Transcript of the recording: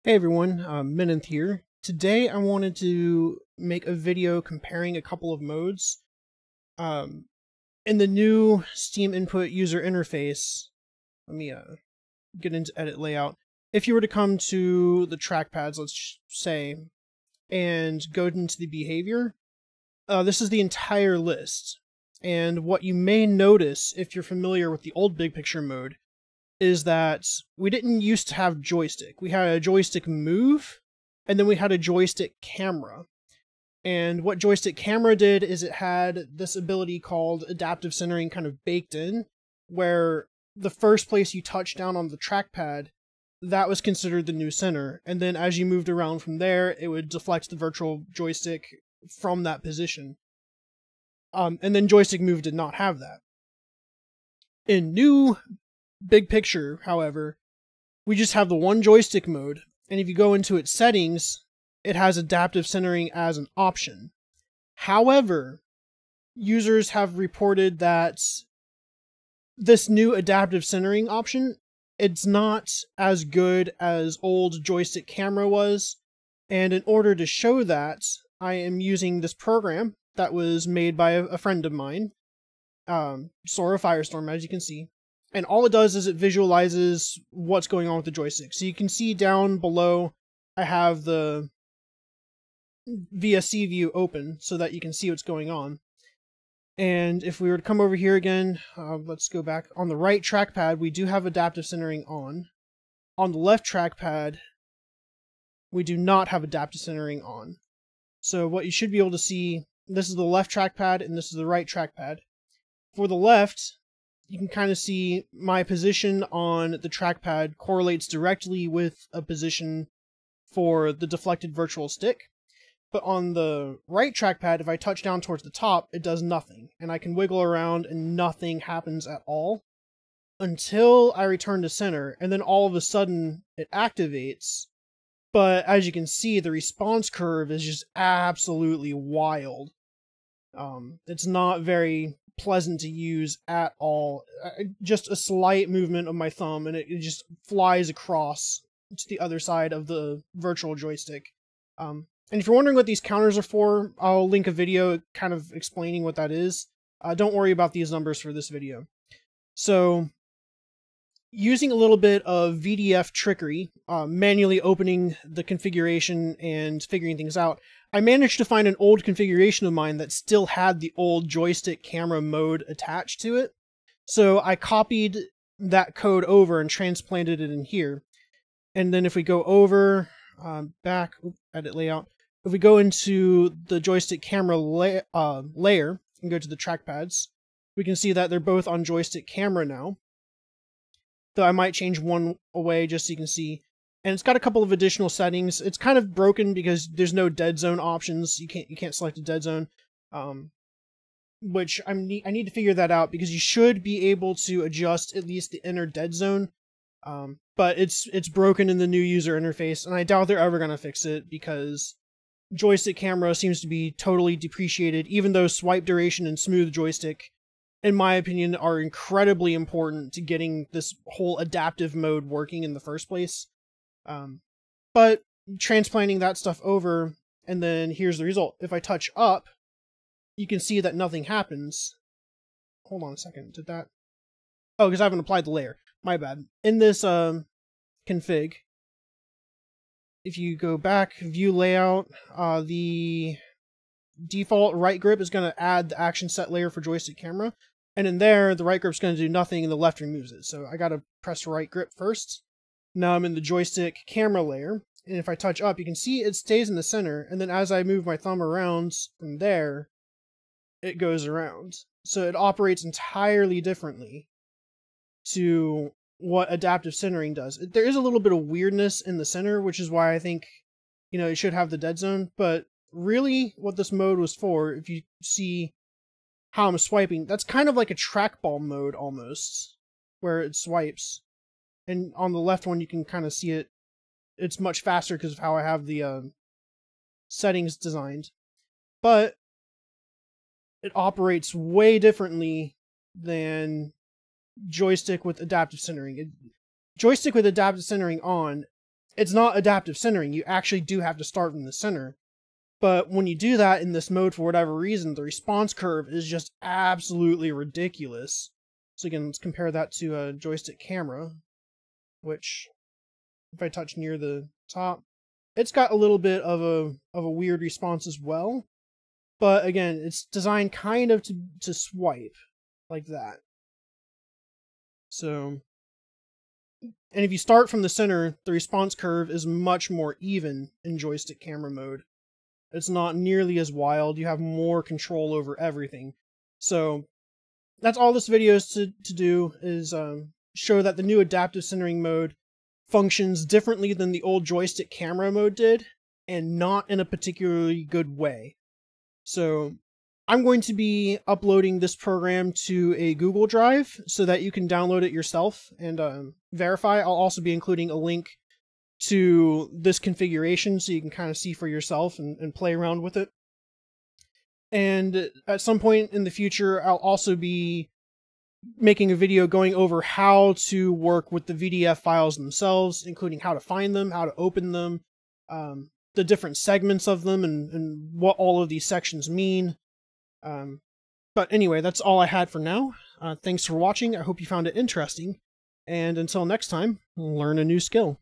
Hey everyone, Minanth here. Today I wanted to make a video comparing a couple of modes. In the new Steam Input user interface, let me get into edit layout. If you were to come to the trackpads, let's say, and go into the behavior, this is the entire list. And what you may notice if you're familiar with the old big picture mode is that we didn't used to have joystick. We had a joystick move, and then we had a joystick camera. And what joystick camera did is it had this ability called adaptive centering kind of baked in, where the first place you touched down on the trackpad, that was considered the new center. And then as you moved around from there, it would deflect the virtual joystick from that position. And then joystick move did not have that. In new big picture, however, we just have the one joystick mode, and if you go into its settings, it has adaptive centering as an option. However, users have reported that this new adaptive centering option, it's not as good as old joystick camera was, and in order to show that, I am using this program that was made by a friend of mine, Sora Firestorm, as you can see. And all it does is it visualizes what's going on with the joystick. So you can see down below, I have the VSC view open so that you can see what's going on. And if we were to come over here again, let's go back. On the right trackpad, we do have adaptive centering on. On the left trackpad, we do not have adaptive centering on. So what you should be able to see, this is the left trackpad and this is the right trackpad. For the left, you can kind of see my position on the trackpad correlates directly with a position for the deflected virtual stick. But on the right trackpad, if I touch down towards the top, it does nothing. And I can wiggle around and nothing happens at all until I return to center. And then all of a sudden, it activates. But as you can see, the response curve is just absolutely wild. It's not very pleasant to use at all. Just a slight movement of my thumb and it just flies across to the other side of the virtual joystick. And if you're wondering what these counters are for, I'll link a video kind of explaining what that is. Don't worry about these numbers for this video. So, using a little bit of VDF trickery, manually opening the configuration and figuring things out, I managed to find an old configuration of mine that still had the old joystick camera mode attached to it. So I copied that code over and transplanted it in here. And then if we go over, back, edit layout, if we go into the joystick camera layer and go to the trackpads, we can see that they're both on joystick camera now. Though I might change one away just so you can see. And it's got a couple of additional settings. It's kind of broken because there's no dead zone options. You can't select a dead zone, which I need to figure that out because you should be able to adjust at least the inner dead zone. But it's broken in the new user interface, and I doubt they're ever gonna fix it because joystick camera seems to be totally depreciated, even though swipe duration and smooth joystick, in my opinion, are incredibly important to getting this whole adaptive mode working in the first place. But transplanting that stuff over, and then here's the result. If I touch up, you can see that nothing happens. Hold on a second, did that? Oh, because I haven't applied the layer. My bad. In this config, if you go back, view layout, the default right grip is going to add the action set layer for joystick camera. And in there, the right grip's going to do nothing and the left removes it. So I got to press right grip first. Now I'm in the joystick camera layer. And if I touch up, you can see it stays in the center. And then as I move my thumb around from there, it goes around. So it operates entirely differently to what adaptive centering does. There is a little bit of weirdness in the center, which is why I think, it should have the dead zone. But really, what this mode was for, if you see how I'm swiping, that's kind of like a trackball mode almost, where it swipes. And on the left one, you can kind of see it. It's much faster because of how I have the settings designed. But it operates way differently than joystick with adaptive centering. Joystick with adaptive centering on, it's not adaptive centering. You actually do have to start from the center. But when you do that in this mode, for whatever reason, the response curve is just absolutely ridiculous. So again, let's compare that to a joystick camera, which, if I touch near the top, it's got a little bit of a weird response as well. But again, it's designed kind of to swipe like that. So, and if you start from the center, the response curve is much more even in joystick camera mode. It's not nearly as wild. You have more control over everything. So that's all this video is to do, is show that the new adaptive centering mode functions differently than the old joystick camera mode did, and not in a particularly good way. So I'm going to be uploading this program to a Google Drive so that you can download it yourself and verify. I'll also be including a link to this configuration so you can kind of see for yourself and play around with it. And at some point in the future, I'll also be making a video going over how to work with the VDF files themselves, including how to find them, how to open them, the different segments of them, and what all of these sections mean. But anyway, that's all I had for now. Thanks for watching. I hope you found it interesting. And until next time, learn a new skill.